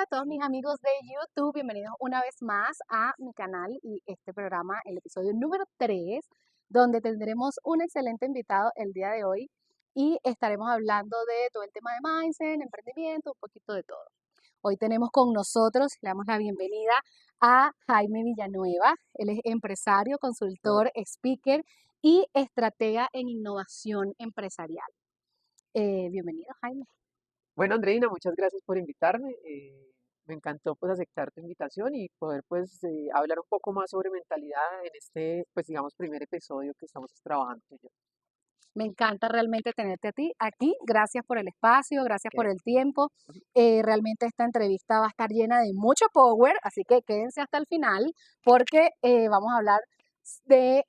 todos mis amigos de YouTube, bienvenidos una vez más a mi canal y este programa, el episodio número 3, donde tendremos un excelente invitado el día de hoy y estaremos hablando de todo el tema de mindset, emprendimiento, un poquito de todo. Hoy tenemos con nosotros, le damos la bienvenida a Jaime Villanueva. Él es empresario, consultor, speaker y estratega en innovación empresarial. Bienvenido, Jaime. Bueno, Andreina, muchas gracias por invitarme. Me encantó pues aceptar tu invitación y poder pues hablar un poco más sobre mentalidad en este pues digamos primer episodio que estamos trabajando tú y yo. Me encanta realmente tenerte a ti aquí. Gracias por el espacio, gracias por Ok. el tiempo. Realmente esta entrevista va a estar llena de mucho power, así que quédense hasta el final porque vamos a hablar de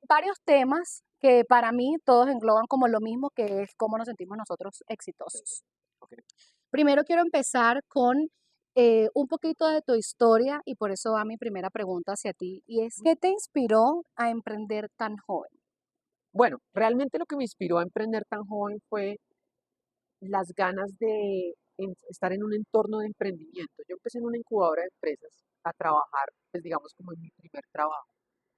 varios temas que para mí todos engloban como lo mismo, que es cómo nos sentimos nosotros exitosos. Ok. Primero quiero empezar con un poquito de tu historia y por eso va mi primera pregunta hacia ti y es, ¿qué te inspiró a emprender tan joven? Bueno, realmente lo que me inspiró a emprender tan joven fue las ganas de estar en un entorno de emprendimiento. Yo empecé en una incubadora de empresas a trabajar, pues digamos como en mi primer trabajo.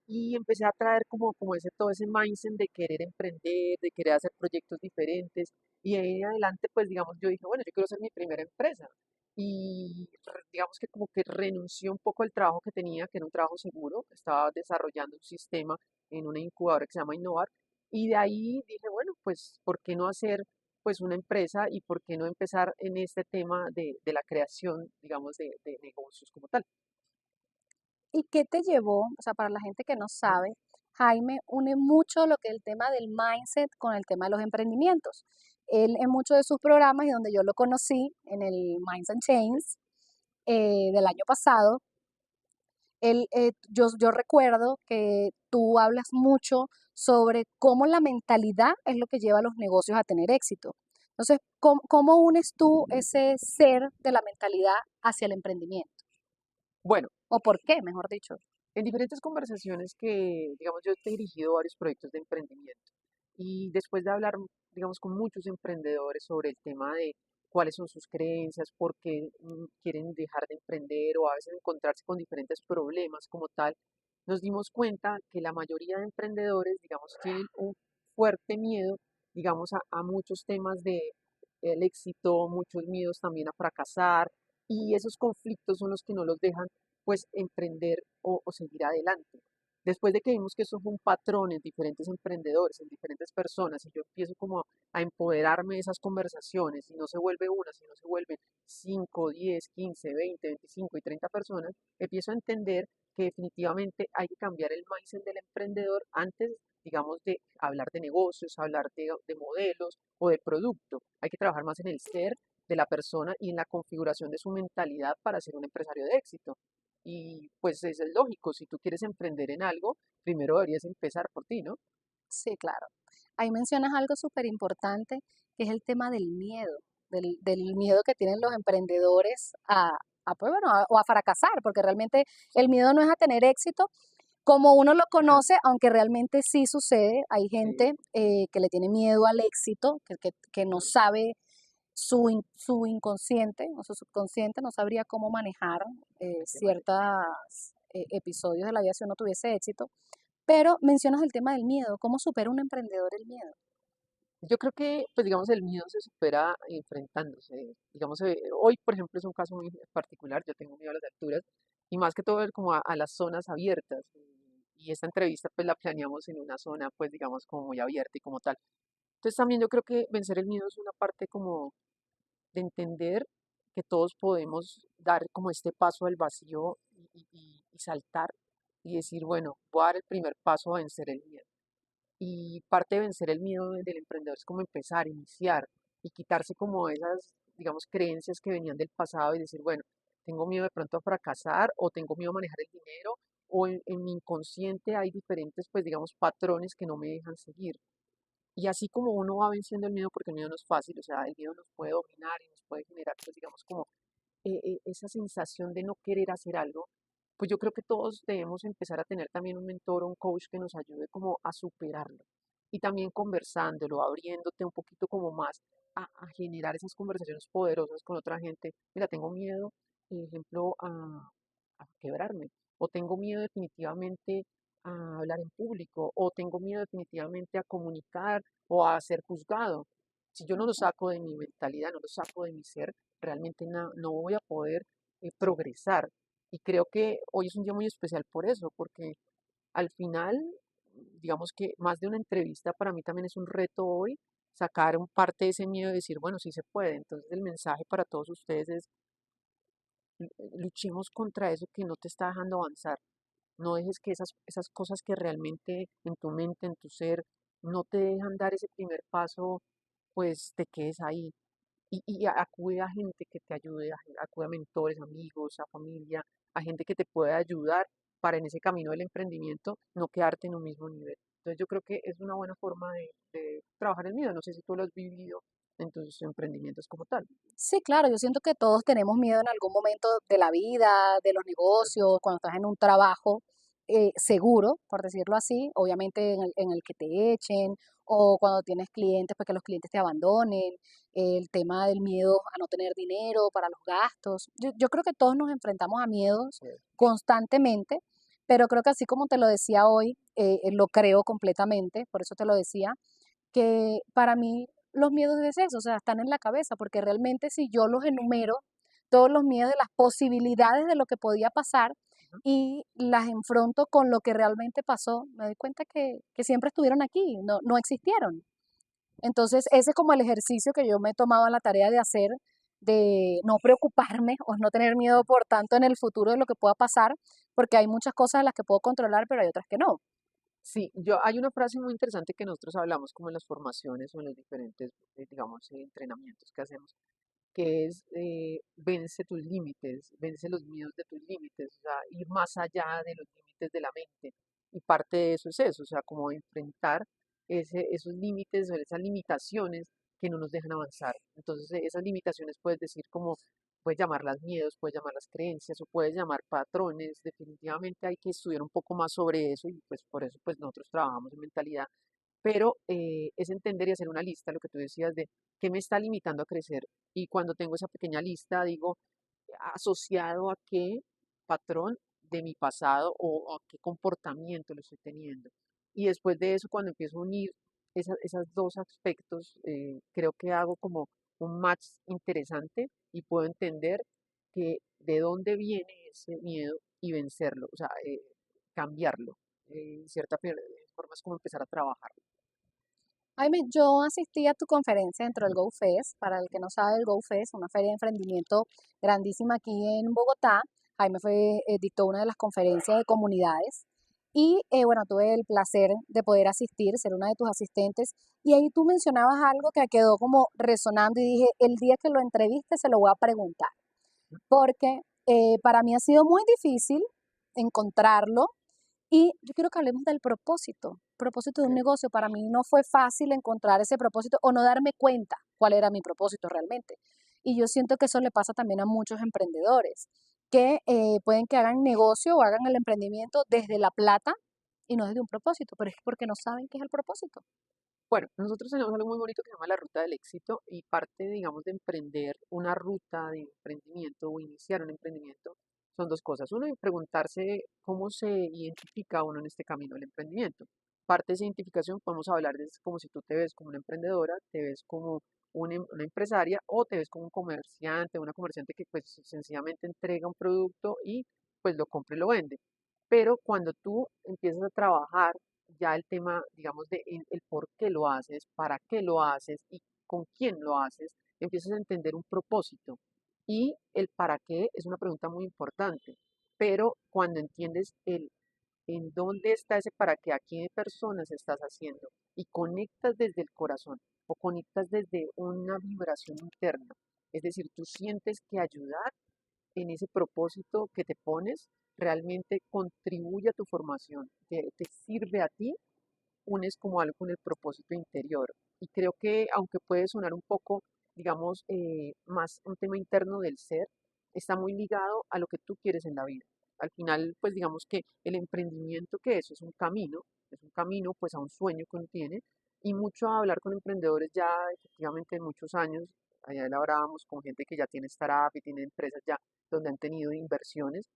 Y empecé a traer como ese, todo ese mindset de querer emprender, de querer hacer proyectos diferentes. Y de ahí en adelante, pues digamos, yo dije, bueno, yo quiero ser mi primera empresa. Y digamos que como que renuncié un poco al trabajo que tenía, que era un trabajo seguro. Estaba desarrollando un sistema en una incubadora que se llama Innovar. Y de ahí dije, bueno, pues, ¿por qué no hacer pues una empresa y por qué no empezar en este tema de la creación, digamos, de negocios como tal? ¿Y qué te llevó? O sea, para la gente que no sabe, Jaime une mucho lo que es el tema del mindset con el tema de los emprendimientos. Él en muchos de sus programas y donde yo lo conocí en el Minds and Chains del año pasado, yo recuerdo que tú hablas mucho sobre cómo la mentalidad es lo que lleva a los negocios a tener éxito. Entonces, ¿cómo unes tú ese ser de la mentalidad hacia el emprendimiento? Bueno, ¿O por qué, mejor dicho? en diferentes conversaciones que, digamos, yo he dirigido varios proyectos de emprendimiento y después de hablar, digamos, con muchos emprendedores sobre el tema de cuáles son sus creencias, por qué quieren dejar de emprender o a veces encontrarse con diferentes problemas como tal, nos dimos cuenta que la mayoría de emprendedores, digamos, tienen un fuerte miedo, digamos, a muchos temas de el éxito, muchos miedos también a fracasar y esos conflictos son los que no los dejan pues emprender o seguir adelante. Después de que vimos que eso fue un patrón en diferentes emprendedores, en diferentes personas, y yo empiezo como a empoderarme de esas conversaciones, y no se vuelve una, sino se vuelven 5, 10, 15, 20, 25 y 30 personas, empiezo a entender que definitivamente hay que cambiar el mindset del emprendedor antes, digamos, de hablar de negocios, hablar de modelos o de producto. Hay que trabajar más en el ser de la persona y en la configuración de su mentalidad para ser un empresario de éxito. Y pues eso es lógico, si tú quieres emprender en algo, primero deberías empezar por ti, ¿no? Sí, claro. Ahí mencionas algo súper importante, que es el tema del miedo, del miedo que tienen los emprendedores pues, bueno, o a fracasar, porque realmente el miedo no es a tener éxito como uno lo conoce, aunque realmente sí sucede. Hay Sí. gente que le tiene miedo al éxito, que no sabe su inconsciente o su subconsciente, no sabría cómo manejar El tema del ciertos episodios de la vida si uno tuviese éxito. Pero mencionas el tema del miedo. ¿Cómo supera un emprendedor el miedo? Yo creo que, pues digamos, el miedo se supera enfrentándose. Digamos, hoy, por ejemplo, es un caso muy particular. Yo tengo miedo a las alturas y más que todo como a las zonas abiertas. Y esta entrevista, pues la planeamos en una zona, pues digamos, como muy abierta y como tal. Entonces también yo creo que vencer el miedo es una parte como de entender que todos podemos dar como este paso al vacío y saltar y decir, bueno, voy a dar el primer paso a vencer el miedo. Y parte de vencer el miedo del emprendedor es como empezar, iniciar y quitarse como esas, digamos, creencias que venían del pasado y decir, bueno, tengo miedo de pronto a fracasar o tengo miedo a manejar el dinero o en mi inconsciente hay diferentes, pues, digamos, patrones que no me dejan seguir. Y así como uno va venciendo el miedo, porque el miedo no es fácil, o sea, el miedo nos puede dominar y nos puede generar, pues, digamos, como esa sensación de no querer hacer algo, pues yo creo que todos debemos empezar a tener también un mentor o un coach que nos ayude como a superarlo. Y también conversándolo, abriéndote un poquito como más. a generar esas conversaciones poderosas con otra gente. Mira, tengo miedo, por ejemplo, a quebrarme, o tengo miedo definitivamente a hablar en público, o tengo miedo definitivamente a comunicar o a ser juzgado. Si yo no lo Ujú. saco de mi mentalidad, no lo saco de mi ser, realmente no voy a poder progresar. Y creo que hoy es un día muy especial por eso, porque al final, digamos que más de una entrevista para mí también es un reto hoy, sacar un parte de ese miedo y decir, bueno, sí se puede. Entonces el mensaje para todos ustedes es, luchemos contra eso que no te está dejando avanzar. No dejes que esas cosas que realmente en tu mente, en tu ser, no te dejan dar ese primer paso, pues te quedes ahí. Y acude a gente que te ayude, acude a mentores, amigos, a familia, a gente que te pueda ayudar para en ese camino del emprendimiento no quedarte en un mismo nivel. Entonces yo creo que es una buena forma de trabajar el miedo. No sé si tú lo has vivido en tus emprendimientos como tal. Sí, claro, yo siento que todos tenemos miedo en algún momento de la vida, de los negocios, cuando estás en un trabajo seguro, por decirlo así, obviamente en el que te echen o cuando tienes clientes, pues que los clientes te abandonen, el tema del miedo a no tener dinero para los gastos. Yo creo que todos nos enfrentamos a miedos Sí. constantemente, pero creo que así como te lo decía hoy, lo creo completamente, por eso te lo decía, que para mí los miedos es eso, o sea, están en la cabeza, porque realmente si yo los enumero, todos los miedos de las posibilidades de lo que podía pasar Ujú. y las enfrento con lo que realmente pasó, me doy cuenta que siempre estuvieron aquí, no existieron. Entonces, ese es como el ejercicio que yo me he tomado a la tarea de hacer, de no preocuparme o no tener miedo por tanto en el futuro de lo que pueda pasar, porque hay muchas cosas las que puedo controlar, pero hay otras que no. Sí, hay una frase muy interesante que nosotros hablamos como en las formaciones o en los diferentes, digamos, entrenamientos que hacemos, que es vence tus límites, vence los miedos de tus límites, o sea, ir más allá de los límites de la mente. Y parte de eso es eso, o sea, como enfrentar esos límites o esas limitaciones que no nos dejan avanzar. Entonces, esas limitaciones puedes decir como, puedes llamarlas miedos, puedes llamarlas creencias o puedes llamar patrones. Definitivamente hay que estudiar un poco más sobre eso y pues por eso pues nosotros trabajamos en mentalidad, pero es entender y hacer una lista, lo que tú decías de qué me está limitando a crecer. Y cuando tengo esa pequeña lista, digo, asociado a qué patrón de mi pasado o a qué comportamiento lo estoy teniendo. Y después de eso, cuando empiezo a unir esas dos aspectos, creo que hago como un match interesante y puedo entender que de dónde viene ese miedo y vencerlo, o sea, cambiarlo. En cierta forma es como empezar a trabajar. Jaime, yo asistí a tu conferencia dentro del GoFest. Para el que no sabe, el GoFest, una feria de emprendimiento grandísima aquí en Bogotá. Jaime dictó una de las conferencias de comunidades. Y bueno, tuve el placer de poder asistir, ser una de tus asistentes. Y ahí tú mencionabas algo que quedó como resonando y dije, el día que lo entreviste se lo voy a preguntar. Porque para mí ha sido muy difícil encontrarlo y yo quiero que hablemos del propósito de un Ok. negocio. Para mí no fue fácil encontrar ese propósito o no darme cuenta cuál era mi propósito realmente. Y yo siento que eso le pasa también a muchos emprendedores, que pueden que hagan negocio o hagan el emprendimiento desde la plata y no desde un propósito, pero es porque no saben qué es el propósito. Bueno, nosotros tenemos algo muy bonito que se llama la ruta del éxito y parte, digamos, de emprender una ruta de emprendimiento o iniciar un emprendimiento son dos cosas. Uno, y preguntarse cómo se identifica uno en este camino del emprendimiento. Parte de esa identificación podemos hablar de como si tú te ves como una emprendedora, te ves como una empresaria o te ves como un comerciante, una comerciante que pues sencillamente entrega un producto y pues lo compra y lo vende. Pero cuando tú empiezas a trabajar ya el tema, digamos, de el por qué lo haces, para qué lo haces y con quién lo haces, empiezas a entender un propósito. Y el para qué es una pregunta muy importante, pero cuando entiendes el en dónde está ese para qué, a qué personas estás haciendo y conectas desde el corazón o conectas desde una vibración interna, es decir, tú sientes que ayudar en ese propósito que te pones realmente contribuye a tu formación, te sirve a ti, unes como algo con el propósito interior. Y creo que aunque puede sonar un poco, digamos, más un tema interno del ser, está muy ligado a lo que tú quieres en la vida. Al final, pues digamos que el emprendimiento que es un camino pues a un sueño que uno tiene, y mucho a hablar con emprendedores ya efectivamente de muchos años. Allá hablábamos con gente que ya tiene startup y tiene empresas ya donde han tenido inversiones.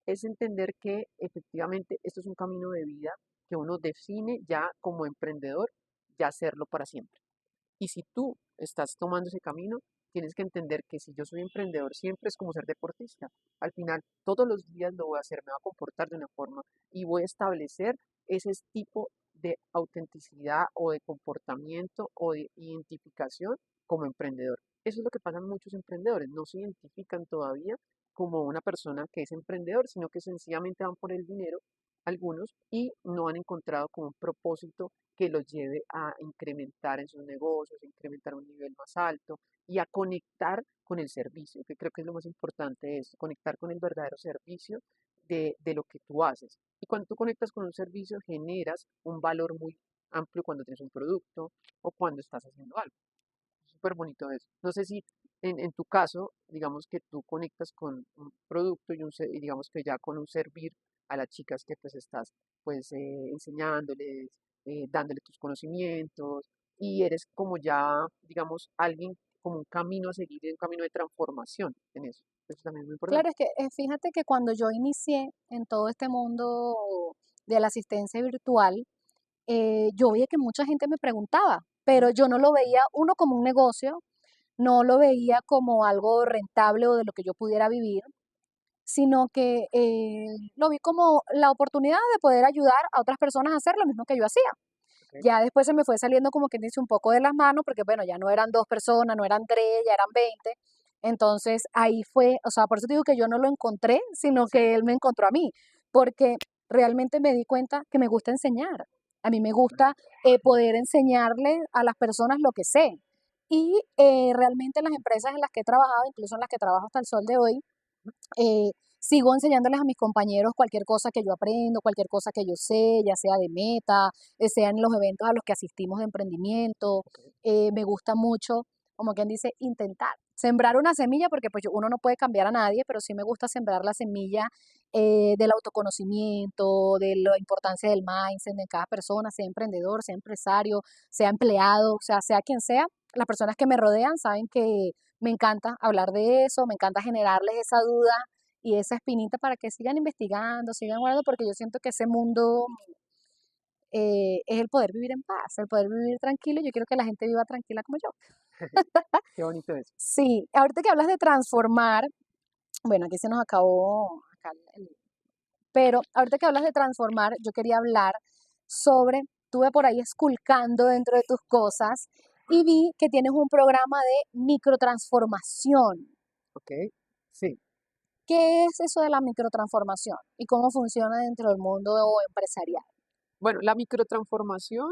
Es entender que efectivamente esto es un camino de vida que uno define ya como emprendedor, ya hacerlo para siempre. Y si tú estás tomando ese camino, tienes que entender que si yo soy emprendedor siempre es como ser deportista. Al final, todos los días lo voy a hacer, me voy a comportar de una forma y voy a establecer ese tipo de autenticidad o de comportamiento o de identificación como emprendedor. Eso es lo que pasa en muchos emprendedores, no se identifican todavía como una persona que es emprendedor, sino que sencillamente van por el dinero algunos y no han encontrado como un propósito que los lleve a incrementar en sus negocios, a incrementar a un nivel más alto y a conectar con el servicio, que creo que es lo más importante de esto, conectar con el verdadero servicio de lo que tú haces. Y cuando tú conectas con un servicio, generas un valor muy amplio cuando tienes un producto o cuando estás haciendo algo. Súper bonito eso. No sé si en tu caso, digamos que tú conectas con un producto y digamos que ya con un servir a las chicas que pues estás pues enseñándoles, dándole tus conocimientos y eres como ya, digamos, alguien como un camino a seguir, un camino de transformación en eso. Eso también es muy Claro, importante. es que fíjate que cuando yo inicié en todo este mundo de la asistencia virtual, yo veía que mucha gente me preguntaba, pero yo no lo veía uno como un negocio, no lo veía como algo rentable o de lo que yo pudiera vivir, sino que lo vi como la oportunidad de poder ayudar a otras personas a hacer lo mismo que yo hacía. Ok, Ya después se me fue saliendo como quien dice un poco de las manos, porque bueno, ya no eran dos personas, no eran tres, ya eran 20. Entonces ahí fue, o sea, por eso te digo que yo no lo encontré, sino sí, que él me encontró a mí, porque realmente me di cuenta que me gusta enseñar. A mí me súper, gusta poder enseñarle a las personas lo que sé. Y realmente en las empresas en las que he trabajado, incluso en las que trabajo hasta el sol de hoy, eh, sigo enseñándoles a mis compañeros cualquier cosa que yo aprendo, cualquier cosa que yo sé, ya sea de meta, sea en los eventos a los que asistimos de emprendimiento. ok, Me gusta mucho, como quien dice, intentar sembrar una semilla, porque pues uno no puede cambiar a nadie, pero sí me gusta sembrar la semilla del autoconocimiento, de la importancia del mindset de cada persona, sea emprendedor, sea empresario, sea empleado, o sea quien sea. Las personas que me rodean saben que me encanta hablar de eso, me encanta generarles esa duda y esa espinita para que sigan investigando, sigan guardando, porque yo siento que ese mundo es el poder vivir en paz, el poder vivir tranquilo. Yo quiero que la gente viva tranquila como yo. qué bonito eso. Sí, ahorita que hablas de transformar, bueno, aquí se nos acabó, pero ahorita que hablas de transformar, yo quería hablar sobre, estuve por ahí esculcando dentro de tus cosas y vi que tienes un programa de microtransformación. Ok, sí. ¿Qué es eso de la microtransformación y cómo funciona dentro del mundo empresarial? Bueno, la microtransformación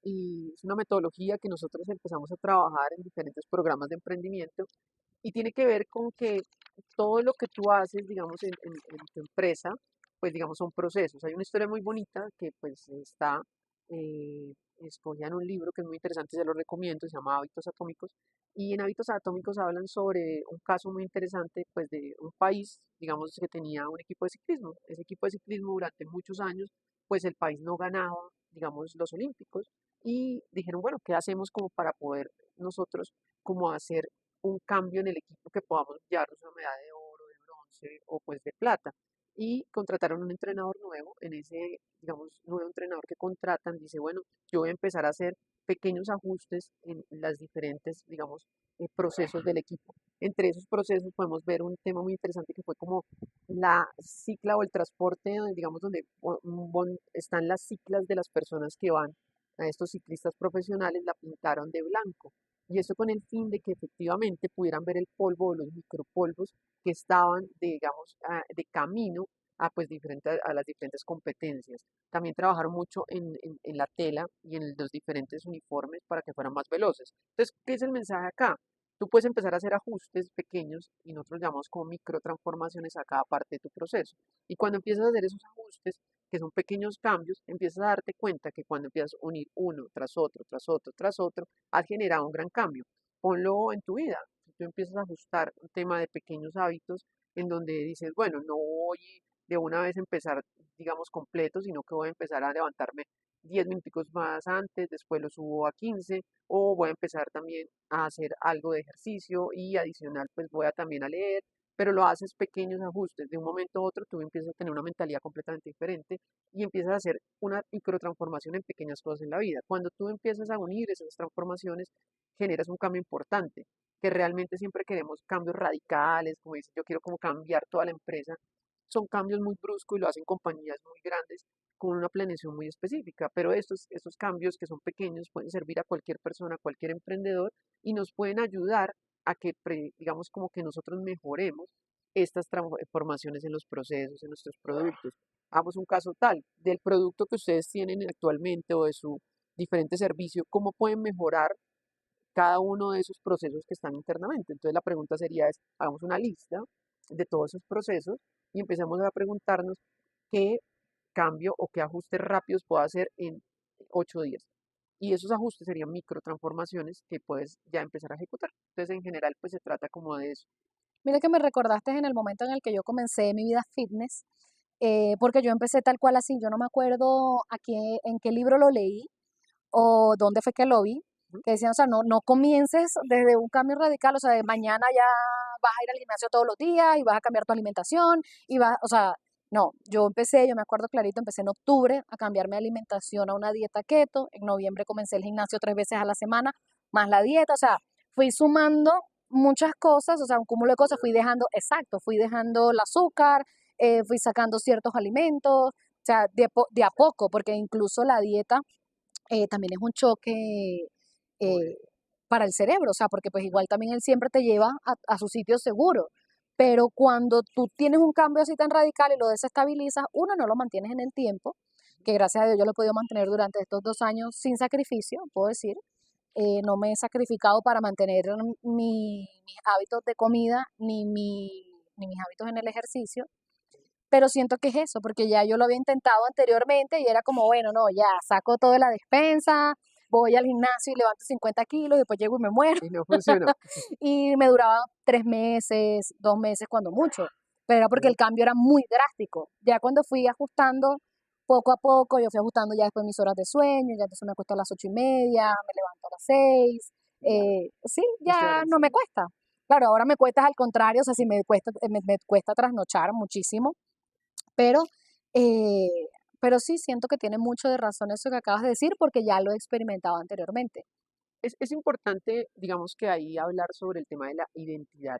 y es una metodología que nosotros empezamos a trabajar en diferentes programas de emprendimiento y tiene que ver con que todo lo que tú haces, digamos, en tu empresa, pues digamos, son procesos. Hay una historia muy bonita que pues está escogida en un libro que es muy interesante, se lo recomiendo, se llama Hábitos Atómicos. Y en Hábitos Atómicos hablan sobre un caso muy interesante, pues de un país, digamos, que tenía un equipo de ciclismo. Ese equipo de ciclismo durante muchos años, pues el país no ganaba, digamos, los olímpicos. Y dijeron, bueno, ¿qué hacemos como para poder nosotros como hacer un cambio en el equipo que podamos llevarnos una medalla de oro, de bronce o pues de plata? Y contrataron un entrenador nuevo. En ese, digamos, nuevo entrenador que contratan, dice, bueno, yo voy a empezar a hacer pequeños ajustes en las diferentes, digamos, procesos del equipo. Entre esos procesos podemos ver un tema muy interesante que fue como la cicla o el transporte, digamos, donde están las ciclas de las personas que van a estos ciclistas profesionales, la pintaron de blanco. Y eso con el fin de que efectivamente pudieran ver el polvo o los micropolvos que estaban, digamos, de camino a, pues, a las diferentes competencias. También trabajaron mucho en la tela y en los diferentes uniformes para que fueran más veloces. Entonces, ¿qué es el mensaje acá? Tú puedes empezar a hacer ajustes pequeños y nosotros llamamos como microtransformaciones a cada parte de tu proceso. Y cuando empiezas a hacer esos ajustes, que son pequeños cambios, empiezas a darte cuenta que cuando empiezas a unir uno tras otro, tras otro, tras otro, has generado un gran cambio. Ponlo en tu vida. Si tú empiezas a ajustar un tema de pequeños hábitos en donde dices, bueno, no voy de una vez a empezar, digamos, completo, sino que voy a empezar a levantarme 10 minuticos más antes, después lo subo a 15, o voy a empezar también a hacer algo de ejercicio y adicional pues voy a también a leer, pero lo haces pequeños ajustes. De un momento a otro tú empiezas a tener una mentalidad completamente diferente y empiezas a hacer una microtransformación en pequeñas cosas en la vida. Cuando tú empiezas a unir esas transformaciones, generas un cambio importante, que realmente siempre queremos cambios radicales, como dices, yo quiero como cambiar toda la empresa. Son cambios muy bruscos y lo hacen compañías muy grandes con una planeación muy específica, pero estos cambios que son pequeños pueden servir a cualquier persona, a cualquier emprendedor y nos pueden ayudar a que, digamos, como que nosotros mejoremos estas transformaciones en los procesos, en nuestros productos. Hagamos un caso tal del producto que ustedes tienen actualmente o de su diferente servicio, ¿cómo pueden mejorar cada uno de esos procesos que están internamente? Entonces la pregunta sería es, hagamos una lista de todos esos procesos y empecemos a preguntarnos qué cambio o qué ajustes rápidos puedo hacer en 8 días. Y esos ajustes serían microtransformaciones que puedes ya empezar a ejecutar. Entonces, en general, pues se trata como de eso. Mira que me recordaste en el momento en el que yo comencé mi vida fitness, porque yo empecé tal cual así, yo no me acuerdo en qué libro lo leí o dónde fue que lo vi, Ujú. que decían, o sea, no comiences desde un cambio radical, o sea, de mañana ya vas a ir al gimnasio todos los días y vas a cambiar tu alimentación y vas, o sea, no, yo me acuerdo clarito, empecé en octubre a cambiar mi alimentación a una dieta keto, en noviembre comencé el gimnasio 3 veces a la semana, más la dieta, o sea, fui sumando muchas cosas, o sea, un cúmulo de cosas, fui dejando, exacto, fui dejando el azúcar, fui sacando ciertos alimentos, o sea, de a poco, porque incluso la dieta también es un choque eh, para el cerebro, o sea, porque pues igual también él siempre te lleva a su sitio seguro, pero cuando tú tienes un cambio así tan radical y lo desestabilizas, uno no lo mantienes en el tiempo, que gracias a Dios yo lo he podido mantener durante estos 2 años sin sacrificio, puedo decir, no me he sacrificado para mantener mis hábitos de comida ni mis hábitos en el ejercicio, pero siento que es eso, porque ya yo lo había intentado anteriormente y era como, bueno, no, ya saco todo de la despensa, voy al gimnasio y levanto 50 kilos, después llego y me muero. Y no funcionó. Y me duraba 3 meses, 2 meses cuando mucho, pero era porque el Ok. cambio era muy drástico. Ya cuando fui ajustando poco a poco, yo fui ajustando ya después mis horas de sueño, ya entonces me acuesto a las 8:30, me levanto a las 6, sí, Y se ya no me balancea. cuesta. Claro, ahora me cuesta al contrario, o sea, sí me cuesta trasnochar muchísimo, pero, eh, pero sí siento que tiene mucho de razón eso que acabas de decir, porque ya lo he experimentado anteriormente. Es importante, digamos que ahí hablar sobre el tema de la identidad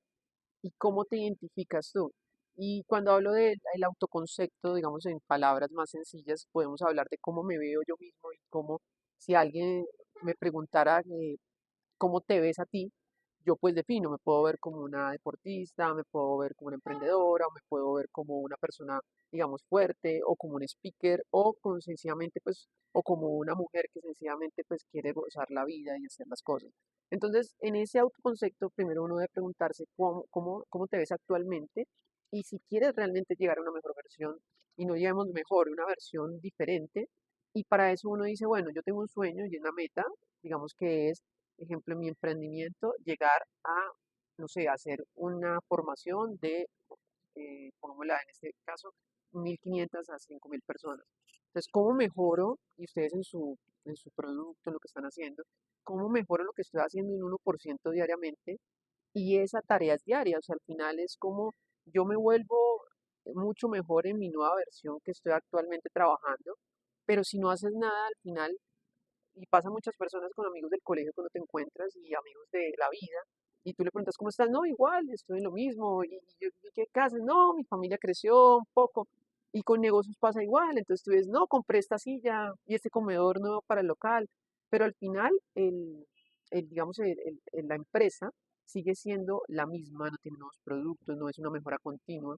y cómo te identificas tú. Y cuando hablo del autoconcepto, digamos en palabras más sencillas, podemos hablar de cómo me veo yo mismo y cómo si alguien me preguntara cómo te ves a ti, yo pues defino, me puedo ver como una deportista, me puedo ver como una emprendedora, o me puedo ver como una persona, digamos, fuerte, o como un speaker, o como sencillamente pues, o como una mujer que sencillamente pues quiere gozar la vida y hacer las cosas. Entonces, en ese autoconcepto, primero uno debe preguntarse cómo te ves actualmente y si quieres realmente llegar a una mejor versión, y no digamos mejor, una versión diferente, y para eso uno dice, bueno, yo tengo un sueño y una meta, digamos que es ejemplo, en mi emprendimiento, llegar a, no sé, hacer una formación de, pongámosla en este caso, 1.500 a 5.000 personas. Entonces, ¿cómo mejoro, y ustedes en su producto, en lo que están haciendo, cómo mejoro lo que estoy haciendo en 1% diariamente? Y esa tarea es diaria, o sea, al final es como yo me vuelvo mucho mejor en mi nueva versión que estoy actualmente trabajando, pero si no haces nada, al final y pasa muchas personas con amigos del colegio cuando te encuentras y amigos de la vida, y tú le preguntas, ¿cómo estás? No, igual, estoy en lo mismo. ¿Y qué haces? No, mi familia creció un poco. Y con negocios pasa igual. Entonces tú dices, no, compré esta silla y este comedor nuevo para el local. Pero al final, digamos, la empresa sigue siendo la misma, no tiene nuevos productos, no es una mejora continua.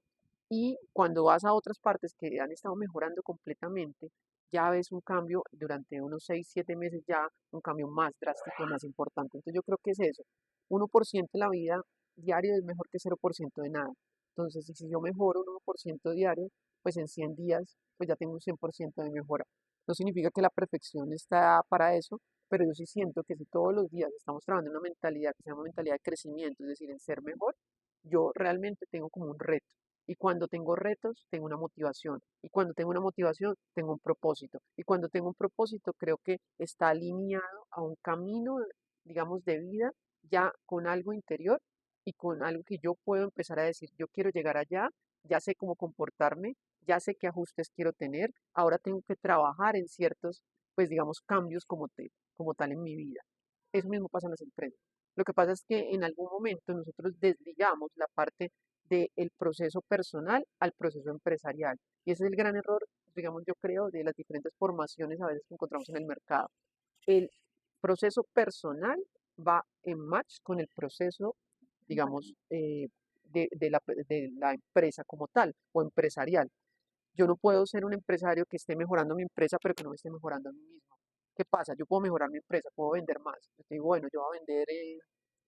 Y cuando vas a otras partes que han estado mejorando completamente, ya ves un cambio durante unos 6 7 meses, ya un cambio más drástico, más importante. Entonces yo creo que es eso. 1% en la vida diario es mejor que 0% de nada. Entonces, si yo mejoro un 1% diario, pues en 100 días, pues ya tengo un 100% de mejora. No significa que la perfección está para eso, pero yo sí siento que si todos los días estamos trabajando en una mentalidad que se llama mentalidad de crecimiento, es decir, en ser mejor, yo realmente tengo como un reto. Y cuando tengo retos, tengo una motivación. Y cuando tengo una motivación, tengo un propósito. Y cuando tengo un propósito, creo que está alineado a un camino, digamos, de vida, ya con algo interior y con algo que yo puedo empezar a decir, yo quiero llegar allá, ya sé cómo comportarme, ya sé qué ajustes quiero tener, ahora tengo que trabajar en ciertos, pues digamos, cambios como tal en mi vida. Eso mismo pasa en las empresas. Lo que pasa es que en algún momento nosotros desligamos la parte del proceso personal al proceso empresarial. Y ese es el gran error, digamos, yo creo, de las diferentes formaciones a veces que encontramos en el mercado. El proceso personal va en match con el proceso, digamos, de la empresa como tal o empresarial. Yo no puedo ser un empresario que esté mejorando mi empresa, pero que no me esté mejorando a mí mismo. ¿Qué pasa? Yo puedo mejorar mi empresa, puedo vender más. Yo te digo, bueno, yo voy a vender,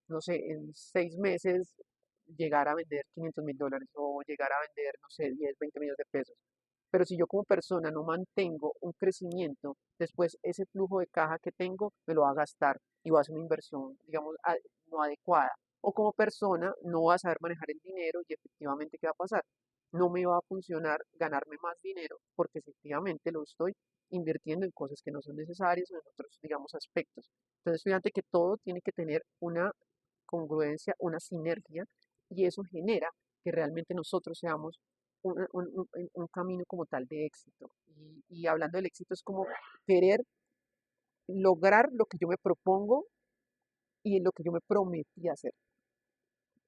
no sé, en 6 meses llegar a vender $500.000 o llegar a vender, no sé, 10, 20 millones de pesos. Pero si yo como persona no mantengo un crecimiento, después ese flujo de caja que tengo me lo va a gastar y va a ser una inversión, digamos, no adecuada. O como persona no va a saber manejar el dinero y efectivamente, ¿qué va a pasar? No me va a funcionar ganarme más dinero porque efectivamente lo estoy invirtiendo en cosas que no son necesarias o en otros, digamos, aspectos. Entonces, fíjate que todo tiene que tener una congruencia, una sinergia, y eso genera que realmente nosotros seamos un camino como tal de éxito. Y hablando del éxito es como querer lograr lo que yo me propongo y en lo que yo me prometí hacer.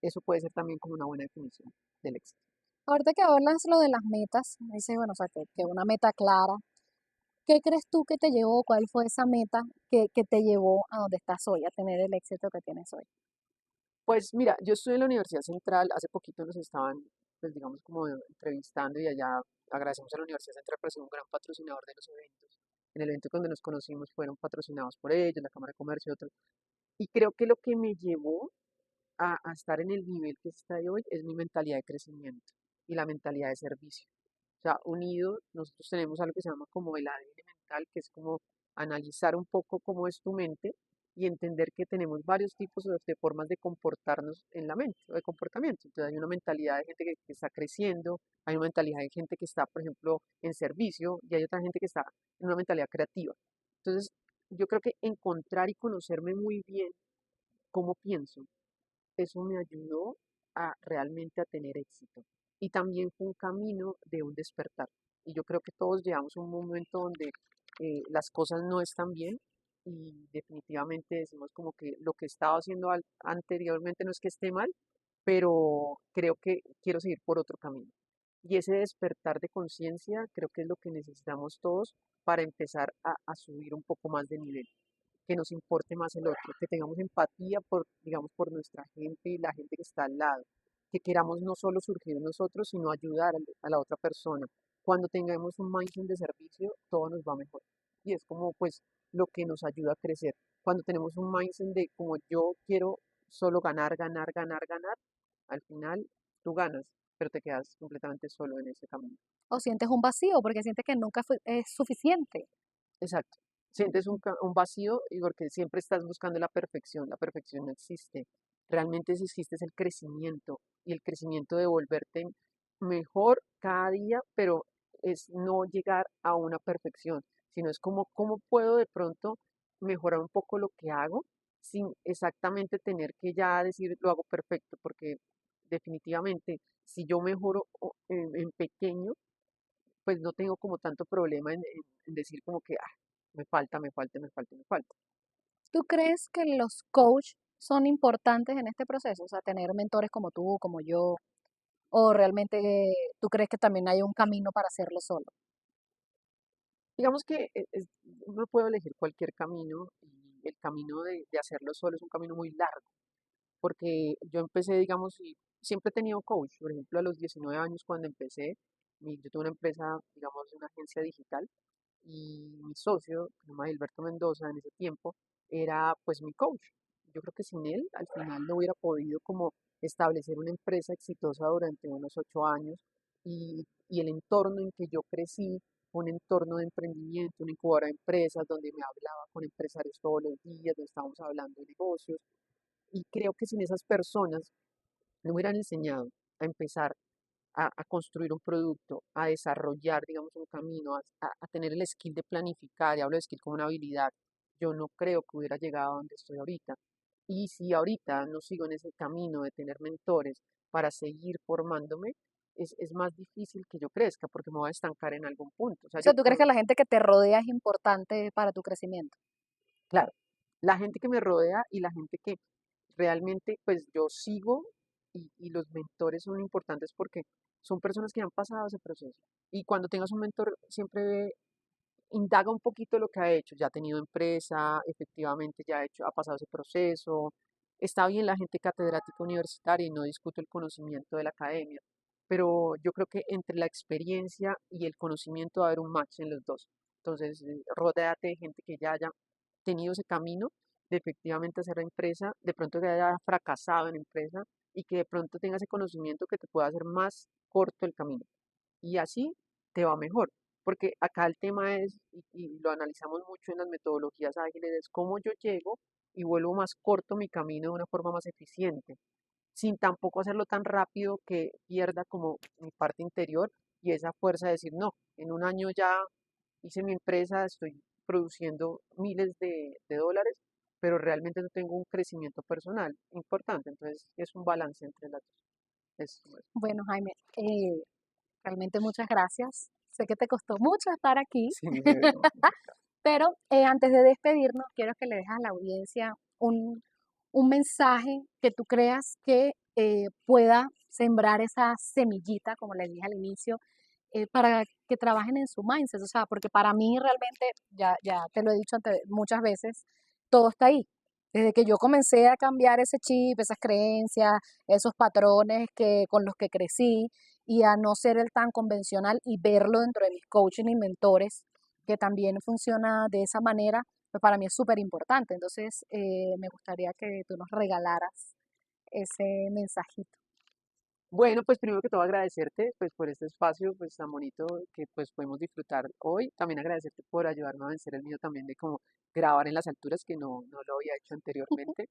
Eso puede ser también como una buena definición del éxito. Ahorita que hablas lo de las metas, dices, bueno, o sea, que una meta clara, ¿qué crees tú que te llevó? ¿Cuál fue esa meta que te llevó a donde estás hoy, a tener el éxito que tienes hoy? Pues mira, yo estoy en la Universidad Central, hace poquito nos estaban, pues digamos, como entrevistando y allá agradecemos a la Universidad Central por ser un gran patrocinador de los eventos. En el evento donde nos conocimos fueron patrocinados por ellos, la Cámara de Comercio y otros. Y creo que lo que me llevó a estar en el nivel que está hoy es mi mentalidad de crecimiento y la mentalidad de servicio. O sea, unido, nosotros tenemos algo que se llama como el ADN mental, que es como analizar un poco cómo es tu mente y entender que tenemos varios tipos de formas de comportarnos en la mente, o de comportamiento. Entonces hay una mentalidad de gente que está creciendo, hay una mentalidad de gente que está, por ejemplo, en servicio y hay otra gente que está en una mentalidad creativa. Entonces, yo creo que encontrar y conocerme muy bien cómo pienso, eso me ayudó a realmente a tener éxito. Y también fue un camino de un despertar. Y yo creo que todos llegamos a un momento donde las cosas no están bien y definitivamente decimos como que lo que estaba haciendo anteriormente no es que esté mal, pero creo que quiero seguir por otro camino. Y ese despertar de conciencia creo que es lo que necesitamos todos para empezar a subir un poco más de nivel, que nos importe más el otro, que tengamos empatía por, digamos, por nuestra gente y la gente que está al lado, que queramos no solo surgir nosotros, sino ayudar a la otra persona. Cuando tengamos un mindset de servicio, todo nos va mejor. Y es como pues lo que nos ayuda a crecer. Cuando tenemos un mindset de como yo quiero solo ganar, ganar, ganar, ganar, al final tú ganas, pero te quedas completamente solo en ese camino. ¿O sientes un vacío porque sientes que nunca es suficiente? Exacto. Sientes un vacío y porque siempre estás buscando la perfección no existe. Realmente si existe es el crecimiento y el crecimiento de volverte mejor cada día, pero es no llegar a una perfección, sino es como cómo puedo de pronto mejorar un poco lo que hago sin exactamente tener que ya decir lo hago perfecto, porque definitivamente si yo mejoro en pequeño, pues no tengo como tanto problema en decir como que me falta, me falta, me falta, me falta. ¿Tú crees que los coach son importantes en este proceso? O sea, tener mentores como tú, como yo, o realmente tú crees que también hay un camino para hacerlo solo. Digamos que no puedo elegir cualquier camino y el camino de hacerlo solo es un camino muy largo, porque yo empecé, digamos, y siempre he tenido coach. Por ejemplo, a los 19 años cuando empecé, yo tuve una empresa, digamos, una agencia digital y mi socio, que se llama Gilberto Mendoza, en ese tiempo, era pues mi coach. Yo creo que sin él al final no hubiera podido como establecer una empresa exitosa durante unos 8 años y el entorno en que yo crecí, un entorno de emprendimiento, una incubadora de empresas donde me hablaba con empresarios todos los días, donde estábamos hablando de negocios y creo que sin esas personas no me hubieran enseñado a empezar a construir un producto, a desarrollar, digamos, un camino, a tener el skill de planificar, y hablo de skill como una habilidad, yo no creo que hubiera llegado a donde estoy ahorita. Y si ahorita no sigo en ese camino de tener mentores para seguir formándome, es más difícil que yo crezca porque me voy a estancar en algún punto. O sea, O sea, ¿tú crees que la gente que te rodea es importante para tu crecimiento? claro, la gente que me rodea y la gente que realmente pues yo sigo y los mentores son importantes porque son personas que han pasado ese proceso. Y cuando tengas un mentor, siempre indaga un poquito lo que ha hecho. Ya ha tenido empresa, efectivamente ya ha pasado ese proceso. Está bien la gente catedrática universitaria y no discuto el conocimiento de la academia, pero yo creo que entre la experiencia y el conocimiento va a haber un match en los dos. Entonces, rodéate de gente que ya haya tenido ese camino de efectivamente hacer la empresa, de pronto que haya fracasado en empresa y que de pronto tenga ese conocimiento que te pueda hacer más corto el camino. Y así te va mejor, porque acá el tema es, y lo analizamos mucho en las metodologías ágiles, es cómo yo llego y vuelvo más corto mi camino de una forma más eficiente, sin tampoco hacerlo tan rápido que pierda como mi parte interior y esa fuerza de decir, no, en un año ya hice mi empresa, estoy produciendo miles de dólares, pero realmente no tengo un crecimiento personal importante. Entonces es un balance entre las dos. Bueno, Jaime, realmente muchas gracias. Sé que te costó mucho estar aquí, Sí, no, pero antes de despedirnos, quiero que le dejes a la audiencia un mensaje que tú creas que pueda sembrar esa semillita, como les dije al inicio, para que trabajen en su mindset. O sea, porque para mí realmente, ya te lo he dicho muchas veces, todo está ahí. Desde que yo comencé a cambiar ese chip, esas creencias, esos patrones con los que crecí y a no ser el tan convencional y verlo dentro de mis coaching y mentores, que también funciona de esa manera, pues para mí es súper importante. Entonces, me gustaría que tú nos regalaras ese mensajito. bueno, pues primero que todo agradecerte pues por este espacio pues tan bonito que pues podemos disfrutar hoy. También agradecerte por ayudarme a vencer el mío también de como grabar en las alturas que no lo había hecho anteriormente.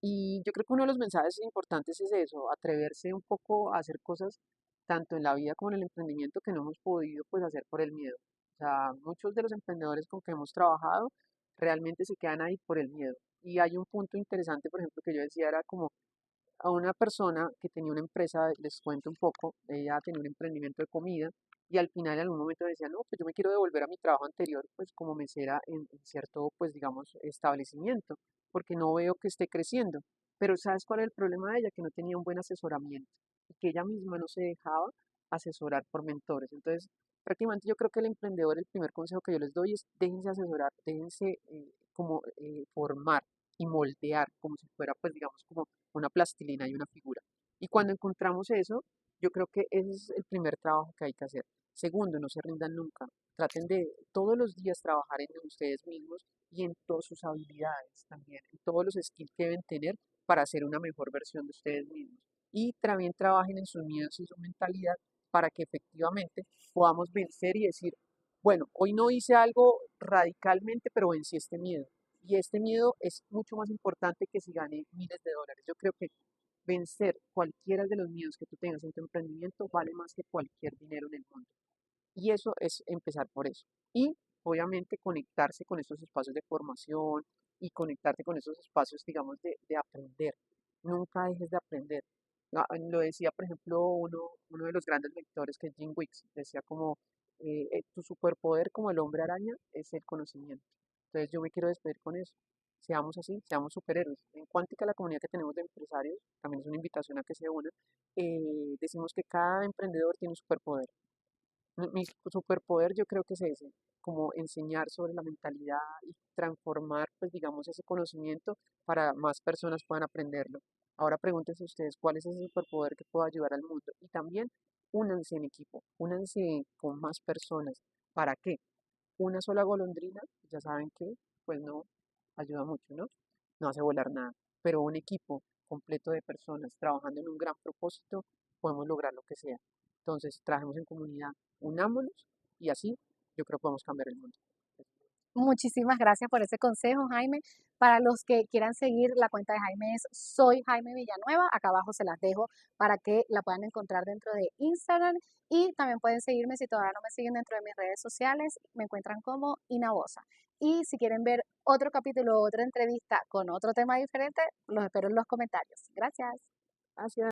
Y yo creo que uno de los mensajes importantes es eso, atreverse un poco a hacer cosas tanto en la vida como en el emprendimiento que no hemos podido pues hacer por el miedo. O sea, muchos de los emprendedores con que hemos trabajado realmente se quedan ahí por el miedo. Y hay un punto interesante, por ejemplo, que yo decía era como a una persona que tenía una empresa, les cuento un poco, ella tenía un emprendimiento de comida y al final en algún momento decía, no, pues yo me quiero devolver a mi trabajo anterior, pues como mesera en cierto, pues digamos, establecimiento, porque no veo que esté creciendo. Pero ¿sabes cuál es el problema de ella? Que no tenía un buen asesoramiento y que ella misma no se dejaba asesorar por mentores. Entonces, prácticamente yo creo que el emprendedor, el primer consejo que yo les doy es déjense asesorar, déjense como formar y moldear como si fuera, pues digamos, como una plastilina y una figura. Y cuando encontramos eso, yo creo que ese es el primer trabajo que hay que hacer. Segundo, no se rindan nunca. Traten de todos los días trabajar en ustedes mismos y en todas sus habilidades también, en todos los skills que deben tener para ser una mejor versión de ustedes mismos. Y también trabajen en sus miedos y su mentalidad para que efectivamente podamos vencer y decir, bueno, hoy no hice algo radicalmente, pero vencí este miedo. Y este miedo es mucho más importante que si gané miles de dólares. Yo creo que vencer cualquiera de los miedos que tú tengas en tu emprendimiento vale más que cualquier dinero en el mundo. Y eso es empezar por eso. Y obviamente conectarse con estos espacios de formación y conectarte con esos espacios, digamos, de aprender. Nunca dejes de aprender. Lo decía, por ejemplo, uno de los grandes lectores que es Jim Wicks, decía como, tu superpoder como el hombre araña es el conocimiento. Entonces yo me quiero despedir con eso. Seamos así, seamos superhéroes. En Cuántica, la comunidad que tenemos de empresarios, también es una invitación a que se unan, decimos que cada emprendedor tiene un superpoder. Mi superpoder yo creo que es ese, como enseñar sobre la mentalidad y transformar, pues digamos, ese conocimiento para más personas puedan aprenderlo. Ahora pregúntense ustedes cuál es ese superpoder que puede ayudar al mundo. Y también únanse en equipo, únanse con más personas. ¿Para qué? Una sola golondrina, ya saben que, pues no ayuda mucho, ¿no? No hace volar nada. Pero un equipo completo de personas trabajando en un gran propósito, podemos lograr lo que sea. Entonces, trabajemos en comunidad, unámonos y así yo creo que podemos cambiar el mundo. Muchísimas gracias por ese consejo, Jaime. Para los que quieran seguir, la cuenta de Jaime es Soy Jaime Villanueva. Acá abajo se las dejo para que la puedan encontrar dentro de Instagram. Y también pueden seguirme si todavía no me siguen dentro de mis redes sociales. Me encuentran como Inabosa. Y si quieren ver otro capítulo, otra entrevista con otro tema diferente, los espero en los comentarios. Gracias. Hacia